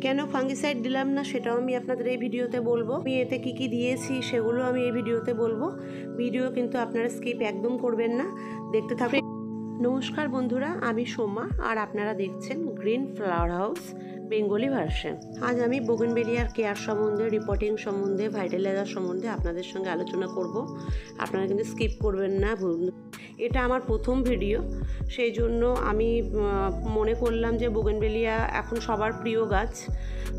কেন ফাঙ্গিসাইড দিলাম না সেটাও আমি আপনাদের এই ভিডিওতে বলবো। আমি এতে কী কী দিয়েছি সেগুলো আমি এই ভিডিওতে বলবো। ভিডিও কিন্তু আপনারা স্কিপ একদম করবেন না, দেখতে থাকুন। নমস্কার বন্ধুরা, আমি সোমা আর আপনারা দেখছেন green flower house Bengali version. আজ আমি বোগেনভেলিয়ার কেয়ার সম্বন্ধে, রিপোর্টিং সম্বন্ধে, ভাইটালাইজার সম্বন্ধে আপনাদের সঙ্গে আলোচনা করব। আপনারা কিন্তু স্কিপ করবেন না। এটা আমার প্রথম ভিডিও, সেই জন্য আমি মনে করলাম যে বোগেনভেলিয়া এখন সবার প্রিয় গাছ,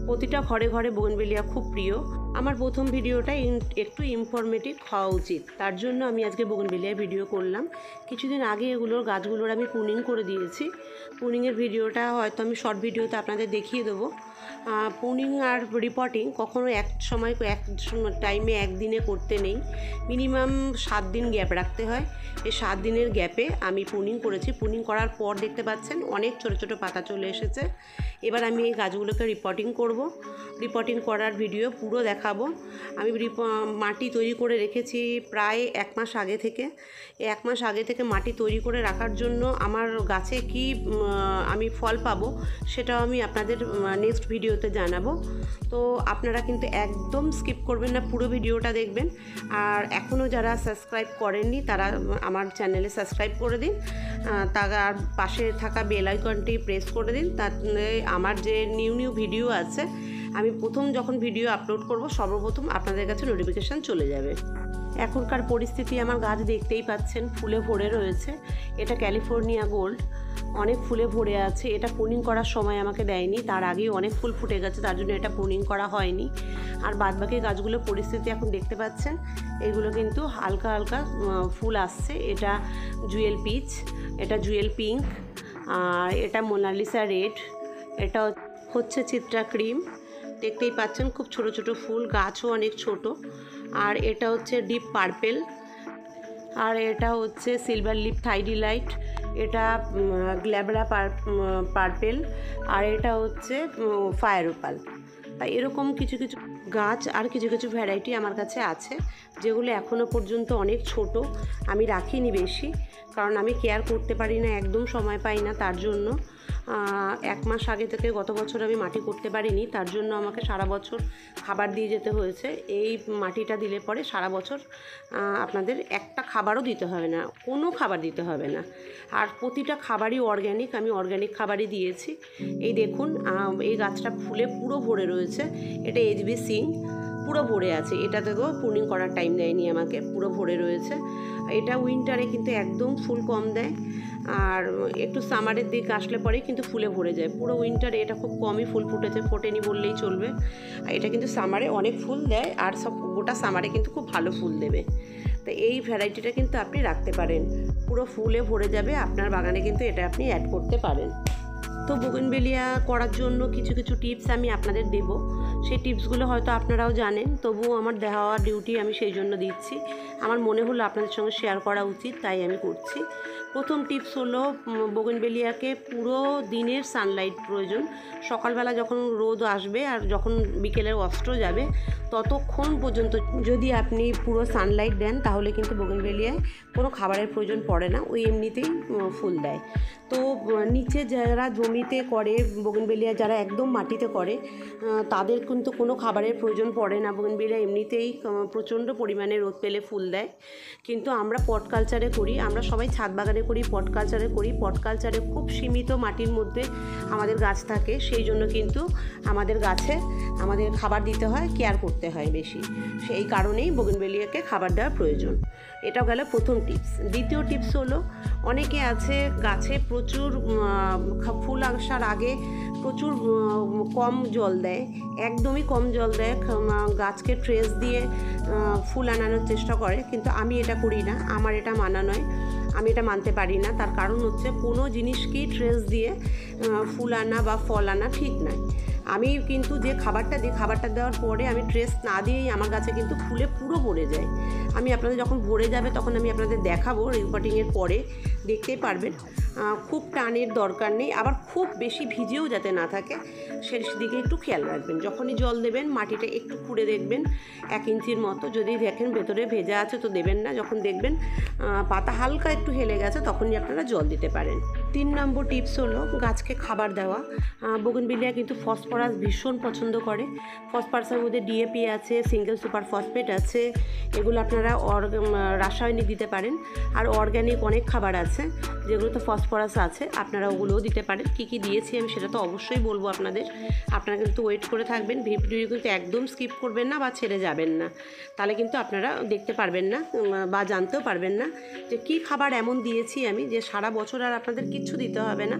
প্রতিটা ঘরে ঘরে বোগেনভেলিয়া খুব প্রিয়। আমার প্রথম ভিডিওটা একটু ইনফরমেটিভ হওয়া উচিত, তার জন্য আমি আজকে বোগেনভেলিয়া ভিডিও করলাম। কিছুদিন আগে গাছগুলোর আমি প্রুনিং করে দিয়েছি। প্রুনিংয়ের ভিডিওটা হয়তো আমি শর্ট ভিডিওতে আপনাদের দেখিয়ে দেবো। প্রুনিং আর রিপোর্টিং কখনো এক টাইমে একদিনে করতে নেই, মিনিমাম 7 দিন গ্যাপ রাখতে হয়। এই 7 দিনের গ্যাপে আমি প্রুনিং করেছি। প্রুনিং করার পর দেখতে পাচ্ছেন অনেক ছোট ছোট পাতা চলে এসেছে। এবার আমি এই গাছগুলোকে রিপোর্টিং করব। রিপোর্টিং করার ভিডিও পুরো দেখাবো। আমি মাটি তৈরি করে রেখেছি প্রায় 1 মাস আগে থেকে। এই 1 মাস আগে থেকে মাটি তৈরি করে রাখার জন্য আমার গাছে কি আমি ফল পাবো সেটাও আমি আপনাদের নেক্সট ভিডিওতে জানাবো। তো আপনারা কিন্তু একদম স্কিপ করবেন না, পুরো ভিডিওটা দেখবেন। আর এখনও যারা সাবস্ক্রাইব করেননি তারা আমার চ্যানেলে সাবস্ক্রাইব করে দিন, তার পাশে থাকা বেল আইকনটি প্রেস করে দিন, তাতে আমার যে নিউ ভিডিও আছে আমি যখন ভিডিও আপলোড করব সর্বপ্রথম আপনাদের কাছে নোটিফিকেশান চলে যাবে। এখনকার পরিস্থিতি আমার গাছ দেখতেই পাচ্ছেন, ফুলে ভরে রয়েছে। এটা ক্যালিফোর্নিয়া গোল্ড, অনেক ফুলে ভরে আছে। এটা প্রুনিং করার সময় আমাকে দেয়নি, তার আগেই অনেক ফুল ফুটে গেছে, তার জন্য এটা প্রুনিং করা হয়নি। আর বাদবাকি গাছগুলোর পরিস্থিতি এখন দেখতে পাচ্ছেন, এগুলো কিন্তু হালকা হালকা ফুল আসছে। এটা জুয়েল পিচ, এটা জুয়েল পিঙ্ক, আর এটা মোনালিসা রেড, এটা হচ্ছে চিত্রা ক্রিম। দেখতেই পাচ্ছেন খুব ছোট ছোট ফুল, গাছও অনেক ছোট। আর এটা হচ্ছে ডিপ পার্পেল, আর এটা হচ্ছে সিলভার লিপ থাইডিলাইট, এটা গ্ল্যাবরা পার্পেল, আর এটা হচ্ছে ফায়ার ওপাল। তাই এরকম কিছু কিছু গাছ আর কিছু কিছু ভ্যারাইটি আমার কাছে আছে, যেগুলো এখনও পর্যন্ত অনেক ছোট। আমি রাখিনি বেশি, কারণ আমি কেয়ার করতে পারি না, একদম সময় পাই না। তার জন্য 1 মাস আগে থেকে গত বছর আমি মাটি করতে পারিনি, তার জন্য আমাকে সারা বছর খাবার দিয়ে যেতে হয়েছে। এই মাটিটা দিলে পরে সারা বছর আপনাদের একটা খাবারও দিতে হবে না, কোনো খাবার দিতে হবে না। আর প্রতিটা খাবারই অর্গ্যানিক, আমি অর্গ্যানিক খাবারই দিয়েছি। এই দেখুন এই গাছটা ফুলে পুরো ভরে রয়েছে। এটা এইচবি সিং, পুরো ভরে আছে। এটা থেকেও প্রুনিং করার টাইম দেয়নি আমাকে, পুরো ভরে রয়েছে। এটা উইন্টারে কিন্তু একদম ফুল কম দেয়, আর একটু সামারের দিক আসলে পরে কিন্তু ফুলে ভরে যায়। পুরো উইন্টারে এটা খুব কমই ফুল ফোটেনি বললেই চলবে। এটা কিন্তু সামারে অনেক ফুল দেয়, আর গোটা সামারে কিন্তু খুব ভালো ফুল দেবে। তো এই ভ্যারাইটিটা কিন্তু আপনি রাখতে পারেন, পুরো ফুলে ভরে যাবে আপনার বাগানে, কিন্তু এটা আপনি অ্যাড করতে পারেন। তো বোগেনভেলিয়া করার জন্য কিছু কিছু টিপস আমি আপনাদের দেব। সেই টিপসগুলো হয়তো আপনারাও জানেন, তবুও আমার দেওয়া ডিউটি আমি সেই জন্য দিচ্ছি। আমার মনে হলো আপনাদের সঙ্গে শেয়ার করা উচিত, তাই আমি করছি। প্রথম টিপস হলো, বোগেনভেলিয়াকে পুরো দিনের সানলাইট প্রয়োজন। সকালবেলা যখন রোদ আসবে আর যখন বিকেলের অস্ত্র যাবে ততক্ষণ পর্যন্ত যদি আপনি পুরো সানলাইট দেন, তাহলে কিন্তু বোগেনভেলিয়ায় কোনো খাবারের প্রয়োজন পড়ে না, ওই এমনিতেই ফুল দেয়। তো নিচে যারা জমিতে করে বোগেনভেলিয়া, যারা একদম মাটিতে করে, তাদের কিন্তু কোনো খাবারের প্রয়োজন পড়ে না। বোগেনভেলিয়া এমনিতেই প্রচণ্ড পরিমাণে রোদ পেলে ফুল দেয়। কিন্তু আমরা পট কালচারে করি, আমরা সবাই ছাদ বাগানে করি, পট কালচারে করি। পট কালচারে খুব সীমিত মাটির মধ্যে আমাদের গাছ থাকে, সেই জন্য কিন্তু আমাদের গাছে আমাদের খাবার দিতে হয়, কেয়ার করতে হয় বেশি। সেই কারণেই বোগেনভেলিয়াকে খাবার দেওয়ার প্রয়োজন। এটাও গেল প্রথম টিপস। দ্বিতীয় টিপস হলো, অনেকে আছে গাছে প্রচুর ফুল আসার আগে প্রচুর কম জল দেয়, একদমই কম জল দেয়, গাছকে ট্রেস দিয়ে ফুল আনানোর চেষ্টা করে। কিন্তু আমি এটা করি না, আমার এটা মানা নয়, আমি এটা মানতে পারি না। তার কারণ হচ্ছে, কোনো জিনিসকেই ট্রেস দিয়ে ফুল আনা বা ফল আনা ঠিক নয়। আমি কিন্তু যে খাবারটা দিই, খাবারটা দেওয়ার পরে আমি ট্রেস না দিয়েই আমার গাছে কিন্তু ফুলে পুরো ভরে যায়। আমি আপনাদের যখন ভরে যাবে তখন আমি আপনাদের দেখাবো, রিপোর্টিংয়ের পরে দেখতেই পারবেন। খুব টানের দরকার নেই, আবার খুব বেশি ভিজেও যাতে না থাকে সেদিকে একটু খেয়াল রাখবেন। যখনই জল দেবেন মাটিটা একটু খুঁড়ে দেখবেন 1 ইঞ্চির মতো, যদি দেখেন ভেতরে ভেজা আছে তো দেবেন না। যখন দেখবেন পাতা হালকা একটু হেলে গেছে তখনই আপনারা জল দিতে পারেন। 3 নম্বর টিপস হলো গাছকে খাবার দেওয়া। বোগেনভিলিয়া কিন্তু ফসফরাস ভীষণ পছন্দ করে। ফসফরাসের মধ্যে ডিএপি আছে, সিঙ্গেল সুপার ফসফেট আছে, এগুলো আপনারা রাসায়নিক দিতে পারেন। আর অর্গ্যানিক অনেক খাবার আছে যেগুলোতে ফসফরাস আছে, আপনারা ওগুলোও দিতে পারেন। কী কী দিয়েছি আমি সেটা তো অবশ্যই বলবো আপনাদের, আপনারা কিন্তু ওয়েট করে থাকবেন, ভিডিও কিন্তু একদম স্কিপ করবেন না বা ছেড়ে যাবেন না, তাহলে কিন্তু আপনারা দেখতে পারবেন না বা জানতেও পারবেন না যে কী খাবার এমন দিয়েছি আমি যে সারা বছর আর আপনাদের কিচ্ছু দিতে হবে না।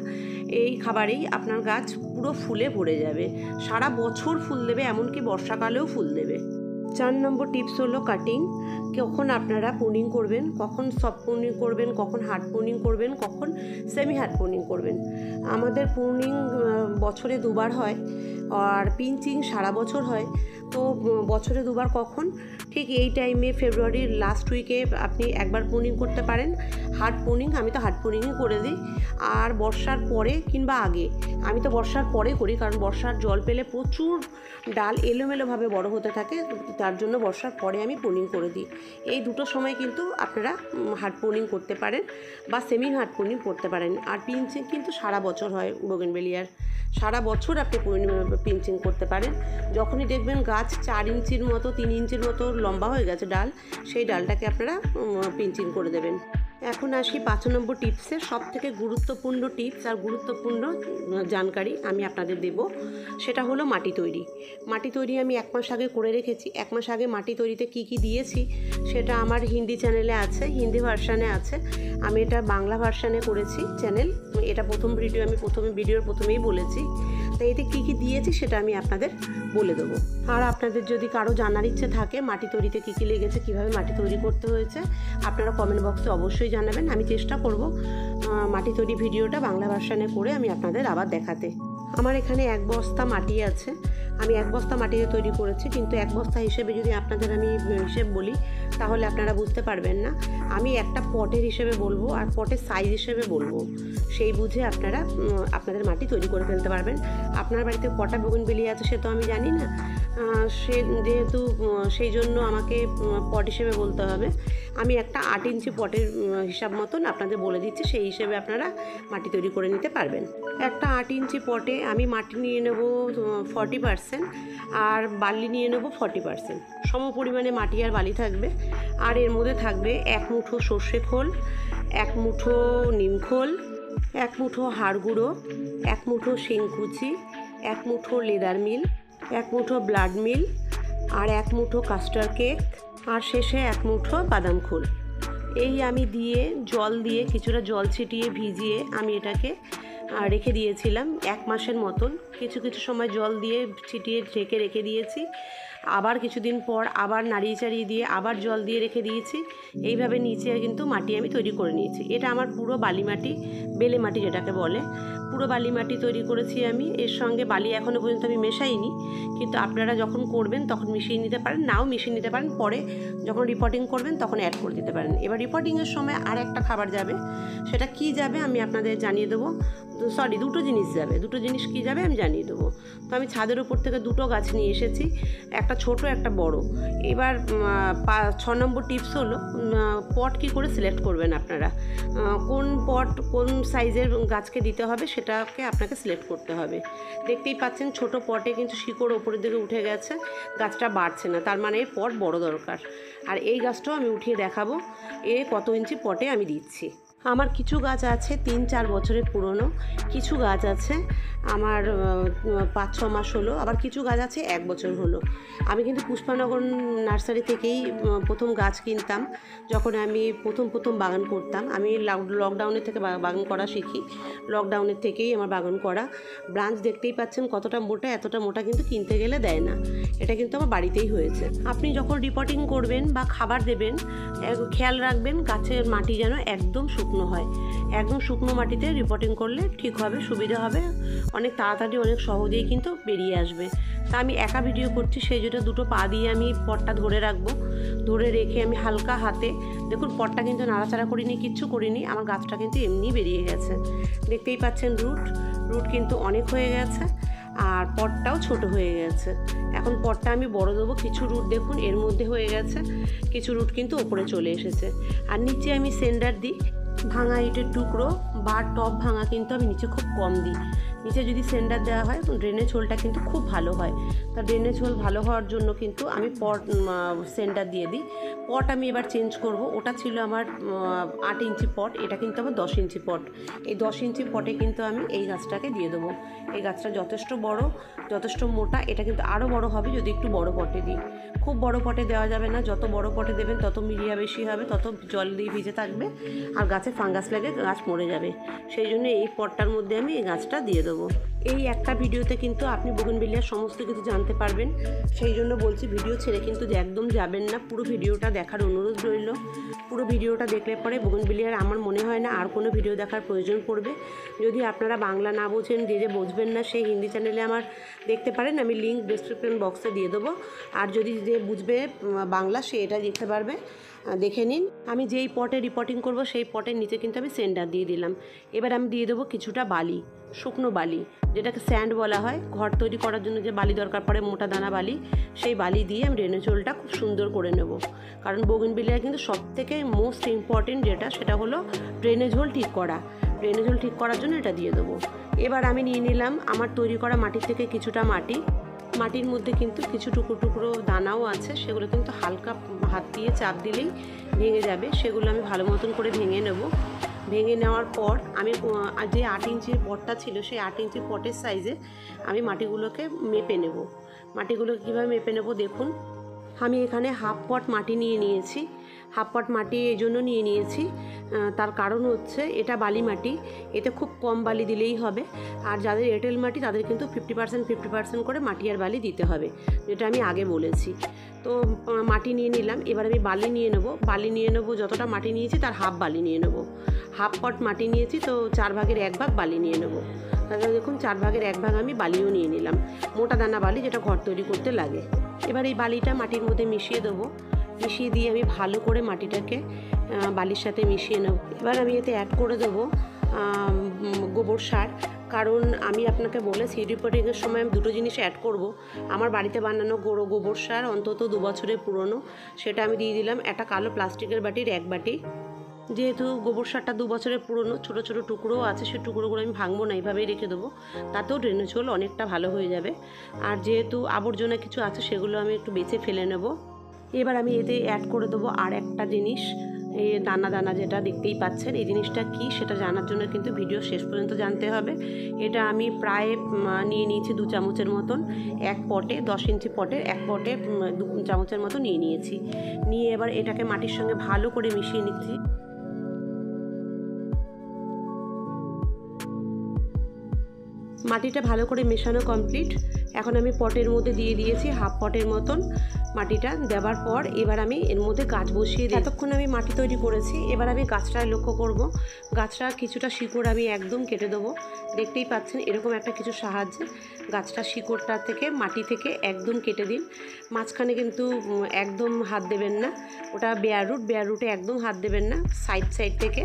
এই খাবারেই আপনার গাছ পুরো ফুলে ভরে যাবে, সারা বছর ফুল দেবে, এমনকি বর্ষাকালেও ফুল দেবে। 4 নম্বর টিপস হলো কাটিং। কখন আপনারা প্রুনিং করবেন, কখন সফট প্রুনিং করবেন, কখন হার্ড প্রুনিং করবেন, কখন সেমি হার্ড প্রুনিং করবেন। আমাদের প্রুনিং বছরে 2 বার হয় আর পিঞ্চিং সারা বছর হয়। তো বছরে 2 বার কখন, ঠিক এই টাইমে ফেব্রুয়ারির লাস্ট উইকে আপনি একবার প্রুনিং করতে পারেন হার্ড প্রুনিং। আমি তো হার্ড প্রুনিংই করে দিই। আর বর্ষার পরে কিংবা আগে, আমি তো বর্ষার পরে করি, কারণ বর্ষার জল পেলে প্রচুর ডাল এলোমেলোভাবে বড় হতে থাকে, তার জন্য বর্ষার পরে আমি প্রুনিং করে দিই। এই দুটো সময় কিন্তু আপনারা হার্ড প্রুনিং করতে পারেন বা সেমি হার্ড প্রুনিং করতে পারেন। আর পিঞ্চিং কিন্তু সারা বছর হয় বোগেনভিলিয়ার, সারা বছর আপনি পিঞ্চিং করতে পারেন। যখনই দেখবেন গাছ 4 ইঞ্চির মতো 3 ইঞ্চির মতো লম্বা হয়ে গেছে ডাল, সেই ডালটাকে আপনারা পিঞ্চিং করে দেবেন। এখন আসি 5 নম্বর টিপসে। সবথেকে গুরুত্বপূর্ণ টিপস আর গুরুত্বপূর্ণ জানকারি আমি আপনাদের দেব, সেটা হলো মাটি তৈরি। মাটি তৈরি আমি 1 মাস আগে করে রেখেছি। 1 মাস আগে মাটি তৈরিতে কি কি দিয়েছি সেটা আমার হিন্দি চ্যানেলে আছে, হিন্দি ভার্সানে আছে। আমি এটা বাংলা ভার্সানে করেছি চ্যানেল, এটা ভিডিওর প্রথমেই বলেছি। তাই এতে কী কী দিয়েছি সেটা আমি আপনাদের বলে দেবো। আর আপনাদের যদি কারো জানার ইচ্ছে থাকে মাটি তৈরিতে কী কী লেগেছে, কীভাবে মাটি তৈরি করতে হয়েছে, আপনারা কমেন্ট বক্সে অবশ্যই জানাবেন। আমি চেষ্টা করব মাটি তৈরি ভিডিওটা বাংলা ভার্সানে করে আমি আপনাদের আবার দেখাতে। আমার এখানে 1 বস্তা মাটি আছে। আমি 1 বস্তা মাটিতে তৈরি করেছি, কিন্তু 1 বস্তা হিসেবে যদি আপনাদের আমি হিসেব বলি তাহলে আপনারা বুঝতে পারবেন না। আমি একটা পটের হিসেবে বলবো আর পটের সাইজ হিসেবে বলবো, সেই বুঝে আপনারা আপনাদের মাটি তৈরি করে ফেলতে পারবেন। আপনার বাড়িতে কটা বোগেনভিলিয়া আছে সে তো আমি জানি না, যেহেতু সেই জন্য আমাকে পট হিসেবে বলতে হবে। আমি একটা 8 ইঞ্চি পটের হিসাব মতন আপনাদের বলে দিচ্ছি, সেই হিসেবে আপনারা মাটি তৈরি করে নিতে পারবেন। একটা 8 ইঞ্চি পটে আমি মাটি নিয়ে নেব 40% আর বালি নিয়ে নেব 40%। সম পরিমাণে মাটি আর বালি থাকবে। আর এর মধ্যে থাকবে 1 মুঠো সর্ষে খোল, 1 মুঠো নিম খোল, 1 মুঠো হাড় গুঁড়ো, 1 মুঠো শিংকুচি, 1 মুঠো লেদার মিল, 1 মুঠো ব্লাড মিল, আর 1 মুঠো কাস্টার কেক, আর শেষে 1 মুঠো বাদাম খোল। এই আমি দিয়ে জল দিয়ে কিছুটা জল ছিটিয়ে ভিজিয়ে আমি এটাকে রেখে দিয়েছিলাম 1 মাসের মতন। কিছু সময় জল দিয়ে ছিটিয়ে ঢেকে রেখে দিয়েছি, আবার কিছুদিন পর আবার নাড়িয়ে চাড়িয়ে দিয়ে আবার জল দিয়ে রেখে দিয়েছি। এইভাবে নিচে কিন্তু মাটি আমি তৈরি করে নিয়েছি। এটা আমার পুরো বালি মাটি, বেলে মাটি যেটাকে বলে, পুরো বালি মাটি তৈরি করেছি আমি। এর সঙ্গে বালি এখনও পর্যন্ত আমি মেশাইনি, কিন্তু আপনারা যখন করবেন তখন মিশিয়ে নিতে পারেন, নাও মিশিয়ে নিতে পারেন, পরে যখন রিপোর্টিং করবেন তখন অ্যাড করে দিতে পারেন। এবার রিপোর্টিংয়ের সময় আর একটা খাবার যাবে, সেটা কি যাবে আমি আপনাদের জানিয়ে দেবো। দুটো জিনিস যাবে। দুটো জিনিস কী যাবে আমি জানিয়ে দেবো। তো আমি ছাদের উপর থেকে 2টো গাছ নিয়ে এসেছি, একটা ছোট একটা বড়। এবার 6 নম্বর টিপস হলো পট কী করে সিলেক্ট করবেন আপনারা, কোন পট কোন সাইজের গাছকে দিতে হবে সেটাকে আপনাকে সিলেক্ট করতে হবে। দেখতেই পাচ্ছেন ছোট পটে কিন্তু শিকড় ওপরের দিকে উঠে গেছে, গাছটা বাড়ছে না, তার মানে পট বড় দরকার। আর এই গাছটাও আমি উঠিয়ে দেখাবো কত ইঞ্চি পটে আমি দিচ্ছি। আমার কিছু গাছ আছে 3-4 বছরের পুরনো, কিছু গাছ আছে আমার 5-6 মাস হলো, আবার কিছু গাছ আছে 1 বছর হলো। আমি কিন্তু পুষ্পানগর নার্সারি থেকেই প্রথম গাছ কিনতাম, যখন আমি প্রথম বাগান করতাম। আমি লকডাউনের থেকে বাগান করা শিখি, লকডাউনের থেকেই আমার বাগান করা। ব্রাঞ্চ দেখতেই পাচ্ছেন কতটা মোটা, এতটা মোটা কিন্তু কিনতে গেলে দেয় না, এটা কিন্তু আমার বাড়িতেই হয়েছে। আপনি যখন রিপোর্টিং করবেন বা খাবার দেবেন খেয়াল রাখবেন গাছের মাটি যেন একদম শুকনো হয়। একদম শুকনো মাটিতে রিপোর্টিং করলে ঠিক হবে, সুবিধা হবে, অনেক তাড়াতাড়ি অনেক সহজেই কিন্তু বেরিয়ে আসবে। তা আমি একা ভিডিও করছি, সেই জন্য 2টো পা দিয়ে আমি পটটা ধরে রাখবো। ধরে রেখে আমি হালকা হাতে, দেখুন পটটা কিন্তু নাড়াচাড়া করিনি, কিচ্ছু করিনি, আমার গাছটা কিন্তু এমনি বেরিয়ে গেছে। দেখতেই পাচ্ছেন রুট কিন্তু অনেক হয়ে গেছে, আর পটটাও ছোট হয়ে গেছে। এখন পটটা আমি বড় দেবো। কিছু রুট দেখুন এর মধ্যে হয়ে গেছে, কিছু রুট কিন্তু ওপরে চলে এসেছে। আর নিচে আমি সেন্ডার দিই, ভাঙা ইটের টুকরো বা টপ ভাঙা কিন্তু আমি নিচে খুব কম দিই। নিচে যদি সেন্ডার দেওয়া হয় ড্রেনেজ হোলটা কিন্তু খুব ভালো হয়। তা ড্রেনেজ হোল ভালো হওয়ার জন্য কিন্তু আমি পট সেন্ডার দিয়ে দিই। পট আমি এবার চেঞ্জ করব। ওটা ছিল আমার 8 ইঞ্চি পট, এটা কিন্তু আমার 10 ইঞ্চি পট। এই 10 ইঞ্চি পটে কিন্তু আমি এই গাছটাকে দিয়ে দেবো। এই গাছটা যথেষ্ট বড়, যথেষ্ট মোটা, এটা কিন্তু আরও বড় হবে যদি একটু বড় পটে দিই। খুব বড় পটে দেওয়া যাবে না, যত বড় পটে দেবেন তত মিলিয়া বেশি হবে, তত জল দিয়ে ভিজে থাকবে আর গাছে ফাঙ্গাস লেগে গাছ মরে যাবে। সেই জন্য এই পটটার মধ্যে আমি এই গাছটা দিয়ে দেবো। এই একটা ভিডিওতে কিন্তু আপনি বোগেনভিলিয়ার সমস্ত কিছু জানতে পারবেন। সেই জন্য বলছি ভিডিও ছেড়ে কিন্তু একদম যাবেন না, পুরো ভিডিওটা দেখার অনুরোধ রইল। পুরো ভিডিওটা দেখলে পরে বোগেনভিলিয়ার আমার মনে হয় না আর কোনো ভিডিও দেখার প্রয়োজন পড়বে। যদি আপনারা বাংলা না বোঝেন, যে বুঝবেন না, সেই হিন্দি চ্যানেলে আমার দেখতে পারেন, আমি লিঙ্ক ডেসক্রিপশন বক্সে দিয়ে দেবো। আর যদি যে বুঝবে বাংলা সে এটা দেখতে পারবে, দেখে নিন। আমি যেই পটে রিপোর্টিং করব সেই পটের নিচে কিন্তু আমি সেন্ডার দিয়ে দিলাম। এবার আমি দিয়ে দেবো কিছুটা বালি, শুকনো বালি, যেটাকে স্যান্ড বলা হয়। ঘর তৈরি করার জন্য যে বালি দরকার পড়ে, মোটা দানা বালি, সেই বালি দিয়ে আমি ড্রেনেজ হোলটা খুব সুন্দর করে নেব। কারণ বোগেনভিলিয়ার কিন্তু সবথেকে মোস্ট ইম্পর্টেন্ট যেটা, সেটা হলো ড্রেনেজ হোল ঠিক করা। ড্রেনেজ হোল ঠিক করার জন্য এটা দিয়ে দেবো। এবার আমি নিয়ে নিলাম আমার তৈরি করা মাটির থেকে কিছুটা মাটি। মাটির মধ্যে কিন্তু কিছু টুকরো টুকরো দানাও আছে, সেগুলো কিন্তু হালকা হাত দিয়ে চাপ দিলেই ভেঙে যাবে। সেগুলো আমি ভালো মতন করে ভেঙে নেব। ভেঙে নেওয়ার পর আমি যে 8 ইঞ্চির পটটা ছিল, সেই 8 ইঞ্চি পটের সাইজে আমি মাটিগুলোকে মেপে নেব। মাটিগুলোকে কীভাবে মেপে নেব দেখুন। আমি এখানে হাফ পট মাটি নিয়ে নিয়েছি। হাফ পট মাটি এই জন্য নিয়ে নিয়েছি, তার কারণ হচ্ছে এটা বালি মাটি, এতে খুব কম বালি দিলেই হবে। আর যাদের এঁটেল মাটি তাদের কিন্তু 50% করে মাটি আর বালি দিতে হবে, যেটা আমি আগে বলেছি। তো মাটি নিয়ে নিলাম। এবার আমি বালি নিয়ে নেব। বালি নিয়ে নেব, যতটা মাটি নিয়েছি তার হাফ বালি নিয়ে নেব। হাফ পট মাটি নিয়েছি, তো 4 ভাগের 1 ভাগ বালি নিয়ে নেব। তাহলে দেখুন 4 ভাগের 1 ভাগ আমি বালিও নিয়ে নিলাম, মোটা দানা বালি, যেটা ঘর তৈরি করতে লাগে। এবার এই বালিটা মাটির মধ্যে মিশিয়ে দেবো। মিশিয়ে দিয়ে আমি ভালো করে মাটিটাকে বালির সাথে মিশিয়ে নেব। এবার আমি এতে অ্যাড করে দেবো গোবর সার। কারণ আমি আপনাকে বলেছি রিপোর্টিংয়ের সময় আমি দুটো জিনিস অ্যাড করব। আমার বাড়িতে বানানো গোবর সার অন্তত 2 বছরের পুরনো, সেটা আমি দিয়ে দিলাম। একটা কালো প্লাস্টিকের বাটির 1 বাটি। যেহেতু গোবর সারটা 2 বছরের পুরনো, ছোটো ছোটো টুকরোও আছে, সেই টুকরোগুলো আমি ভাঙবো না, এইভাবেই রেখে দেবো। তাতেও ড্রেনেজ হোল অনেকটা ভালো হয়ে যাবে। আর যেহেতু আবর্জনা কিছু আছে, সেগুলো আমি একটু বেছে ফেলে নেব। এবার আমি এতে অ্যাড করে দেবো আর একটা জিনিস, এই দানা দানা যেটা দেখতেই পাচ্ছেন। এই জিনিসটা কি সেটা জানার জন্য কিন্তু ভিডিও শেষ পর্যন্ত জানতে হবে। এটা আমি প্রায় নিয়ে নিয়েছি 2 চামচের মতন। 1 পটে 10 ইঞ্চি পটের 1 পটে 2 চামচের মতো নিয়ে নিয়েছি। নিয়ে এবার এটাকে মাটির সঙ্গে ভালো করে মিশিয়ে নিচ্ছি। মাটিটা ভালো করে মেশানো কমপ্লিট। এখন আমি পটের মধ্যে দিয়ে দিয়েছি হাফ পটের মতন মাটিটা। দেওয়ার পর এবার আমি এর মধ্যে গাছ বসিয়ে দিই। এতক্ষণ আমি মাটি তৈরি করেছি, এবার আমি গাছটা লক্ষ্য করব। গাছটার কিছুটা শিকড় আমি একদম কেটে দেবো। দেখতেই পাচ্ছেন এরকম একটা কিছু সাহায্যে গাছটা শিকড়টা থেকে মাটি থেকে একদম কেটে দিন। মাঝখানে কিন্তু একদম হাত দেবেন না, ওটা বেয়ার রুটে একদম হাত দেবেন না, সাইড থেকে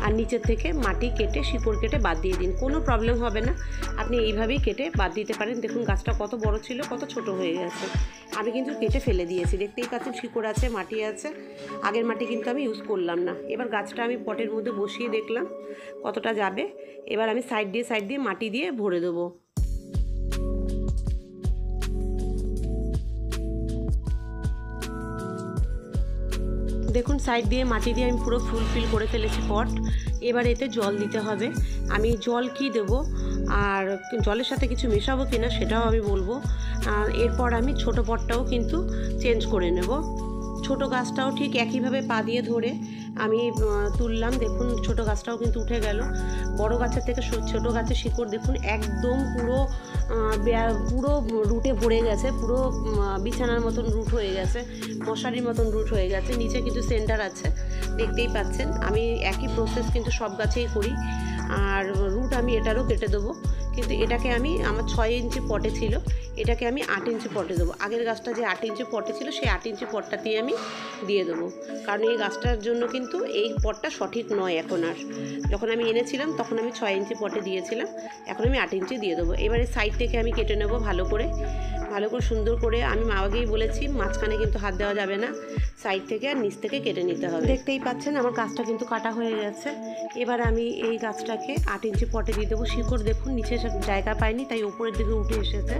আর নিচের থেকে মাটি কেটে শিকড় কেটে বাদ দিয়ে দিন। কোনো প্রবলেম হবে না, আপনি এইভাবেই কেটে বাদ দিতে পারেন। দেখুন গাছটা কত বড় ছিল, কত ছোট হয়ে গেছে। আমি কিন্তু কেটে ফেলে দিয়েছি, দেখতেই পাচ্ছেন শিকড় আছে, মাটি আছে। আগের মাটি কিন্তু আমি ইউজ করলাম না। এবার গাছটা আমি পটের মধ্যে বসিয়ে দেখলাম কতটা যাবে। এবার আমি সাইড দিয়ে মাটি দিয়ে ভরে দেবো। দেখুন সাইড দিয়ে মাটি দিয়ে আমি পুরো ফুলফিল করে ফেলেছি পট। এবার এতে জল দিতে হবে। আমি জল কি দেব আর জলের সাথে কিছু মেশাবো কিনা সেটাও আমি বলবো। এরপর আমি ছোট পটটাও কিন্তু চেঞ্জ করে নেব। ছোট গাছটাও ঠিক একইভাবে পা দিয়ে ধরে আমি তুললাম। দেখুন ছোট গাছটাও কিন্তু উঠে গেল। বড় গাছের থেকে ছোট গাছের শিকড় দেখুন একদম পুরো রুটে ভরে গেছে, পুরো বিছানার মতন রুট হয়ে গেছে, মশারির মতন রুট হয়ে গেছে। নিচে কিন্তু সেন্টার আছে, দেখতেই পাচ্ছেন। আমি একই প্রসেস কিন্তু সব গাছেই করি। আর রুট আমি এটারও কেটে দেবো। কিন্তু এটাকে আমি আমার 6 ইঞ্চি পটে ছিল, এটাকে আমি 8 ইঞ্চি পটে দেবো। আগের গাছটা যে 8 ইঞ্চি পটে ছিল সেই 8 ইঞ্চি পটটাতেই আমি দিয়ে দেবো, কারণ এই গাছটার জন্য কিন্তু এই পটটা সঠিক নয় এখন আর। যখন আমি এনেছিলাম তখন আমি 6 ইঞ্চি পটে দিয়েছিলাম, এখন আমি 8 ইঞ্চি দিয়ে দেবো। এবারে সাইড থেকে আমি কেটে নেব ভালো করে সুন্দর করে। আমি আগেই বলেছি মাঝখানে কিন্তু হাত দেওয়া যাবে না, সাইড থেকে আর নিচ থেকে কেটে নিতে হবে। দেখতেই পাচ্ছেন আমার গাছটা কিন্তু কাটা হয়ে গেছে। এবার আমি এই গাছটাকে 8 ইঞ্চি পটে দিয়ে দেবো। শিকড় দেখুন নিচে জায়গা পায়নি, তাই উপরের দিকে উঠে এসেছে,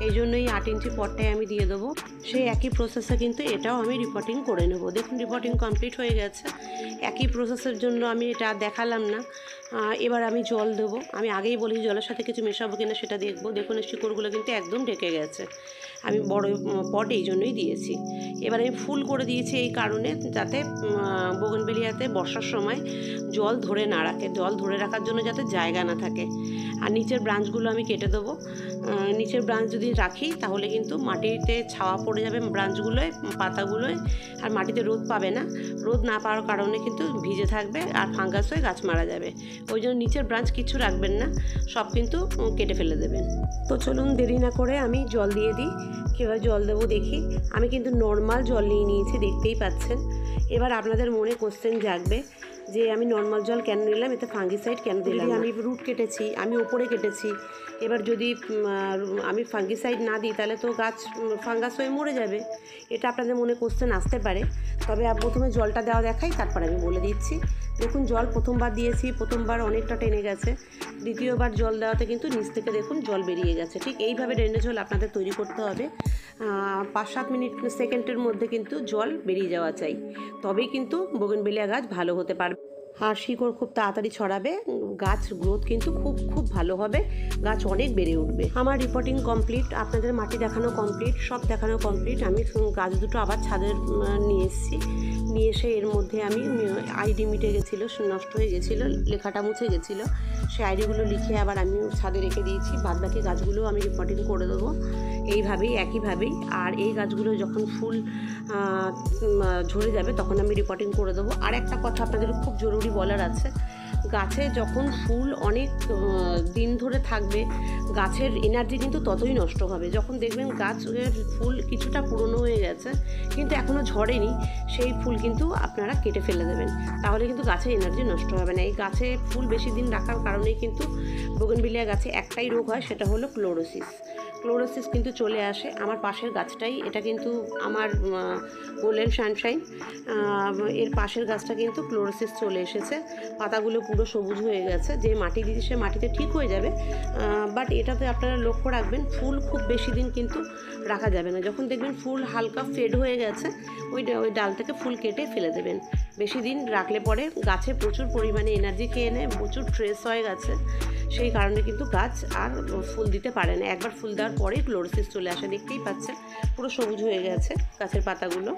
এই জন্যই 8 ইঞ্চি পটটায় আমি দিয়ে দেবো। সেই একই প্রসেসে কিন্তু এটাও আমি রিপোর্টিং করে নেব। দেখুন রিপোর্টিং কমপ্লিট হয়ে গেছে। একই প্রসেসের জন্য আমি এটা দেখালাম না। এবার আমি জল দেবো। আমি আগেই বলেছি জলের সাথে কিছু মেশাবো কিনা সেটা দেখবো। দেখুন এই শিকড়গুলো কিন্তু একদম ঢেকে গেছে। আমি বড় পট এই জন্যই দিয়েছি। এবার আমি ফুল করে দিয়েছি এই কারণে, যাতে বোগনভেলিয়াতে বর্ষার সময় জল ধরে না রাখে, জল ধরে রাখার জন্য যাতে জায়গা না থাকে। আর নিচের ব্রাঞ্চগুলো আমি কেটে দেবো। নিচের ব্রাঞ্চ যদি রাখি তাহলে কিন্তু মাটিতে ছাওয়া পড়ে যাবে ব্রাঞ্চগুলোয়, পাতাগুলোয়, আর মাটিতে রোদ পাবে না। রোদ না পাওয়ার কারণে কিন্তু ভিজে থাকবে আর ফাঙ্গাস হয়ে গাছ মারা যাবে। ওই জন্য নিচের ব্রাঞ্চ কিছু রাখবেন না, সব কিন্তু কেটে ফেলে দেবেন। তো চলুন দেরি না করে আমি জল দিয়ে দিই। কীভাবে জল দেবো দেখি। আমি কিন্তু নর্মাল জল নিয়ে নিয়েছি, দেখতেই পাচ্ছেন। এবার আপনাদের মনে কোশ্চেন জাগবে যে আমি নর্মাল জল কেন নিলাম, এতে ফাঙ্গিসাইড কেন দিলাম। আমি রুট কেটেছি, আমি ওপরে কেটেছি, এবার যদি আমি ফাঙ্গিসাইড না দিই তাহলে তো গাছ ফাঙ্গাস হয়ে মরে যাবে। এটা আপনাদের মনে কোশ্চেন আসতে পারে, তবে প্রথমে জলটা দেওয়া দেখাই, তারপর আমি বলে দিচ্ছি। দেখুন জল প্রথমবার দিয়েছি, প্রথমবার অনেকটা টেনে গেছে, দ্বিতীয়বার জল দেওয়াতে কিন্তু নিচ থেকে দেখুন জল বেরিয়ে গেছে। ঠিক এইভাবে ড্রেনেজ জল আপনাদের তৈরি করতে হবে। 5-7 সেকেন্ডের মধ্যে কিন্তু জল বেরিয়ে যাওয়া চাই, তবেই কিন্তু বোগনভেলিয়া গাছ ভালো হতে পারবে। আর শিকড় খুব তাড়াতাড়ি ছড়াবে, গাছ গ্রোথ কিন্তু খুব ভালো হবে, গাছ অনেক বেড়ে উঠবে। আমার রিপোর্টিং কমপ্লিট, আপনাদের মাটি দেখানো কমপ্লিট, সব দেখানো কমপ্লিট। আমি গাছ দুটো আবার ছাদের নিয়ে এসেছি, নিয়ে এসে এর মধ্যে আমি আইডি মিটে গেছিলো, নষ্ট হয়ে গেছিলো, লেখাটা মুছে গেছিলো, সেই আইডিগুলো লিখে আবার আমি ছাদে রেখে দিয়েছি। বাদবাকি গাছগুলো আমি রিপোর্টিং করে দেবো এইভাবেই, একইভাবেই। আর এই গাছগুলো যখন ফুল ঝরে যাবে তখন আমি রিপোর্টিং করে দেবো। আর একটা কথা আপনাদের খুব জরুরি বলার আছে, গাছে যখন ফুল অনেক দিন ধরে থাকবে গাছের এনার্জি কিন্তু ততই নষ্ট হবে। যখন দেখবেন গাছের ফুল কিছুটা পুরনো হয়ে গেছে কিন্তু এখনও ঝরেনি, সেই ফুল কিন্তু আপনারা কেটে ফেলে দেবেন, তাহলে কিন্তু গাছের এনার্জি নষ্ট হবে না। এই গাছে ফুল বেশি দিন রাখার কারণেই কিন্তু বোগনভেলিয়া গাছে একটাই রোগ হয়, সেটা হলো ক্লোরোসিস কিন্তু চলে আসে। আমার পাশের গাছটাই এটা, কিন্তু আমার গোল্ডেন সানশাইন, এর পাশের গাছটা কিন্তু ক্লোরোসিস চলে এসেছে, পাতাগুলো পুরো সবুজ হয়ে গেছে। যে মাটি দিতে সে মাটিতে ঠিক হয়ে যাবে, বাট এটাতে আপনারা লক্ষ্য রাখবেন ফুল খুব বেশি দিন কিন্তু রাখা যাবে না। যখন দেখবেন ফুল হালকা ফেড হয়ে গেছে ওই ডাল থেকে ফুল কেটে ফেলে দেবেন। বেশি দিন রাখলে পরে গাছে প্রচুর পরিমাণে এনার্জি খেয়ে নেয়, প্রচুর ট্রেস হয় গাছে, সেই কারণে কিন্তু গাছ আর ফুল দিতে পারে না। একবার ফুল দেওয়ার পরেই ক্লোরোসিস চলে আসে, দেখতেই পাচ্ছেন পুরো সবুজ হয়ে গেছে গাছের পাতাগুলো।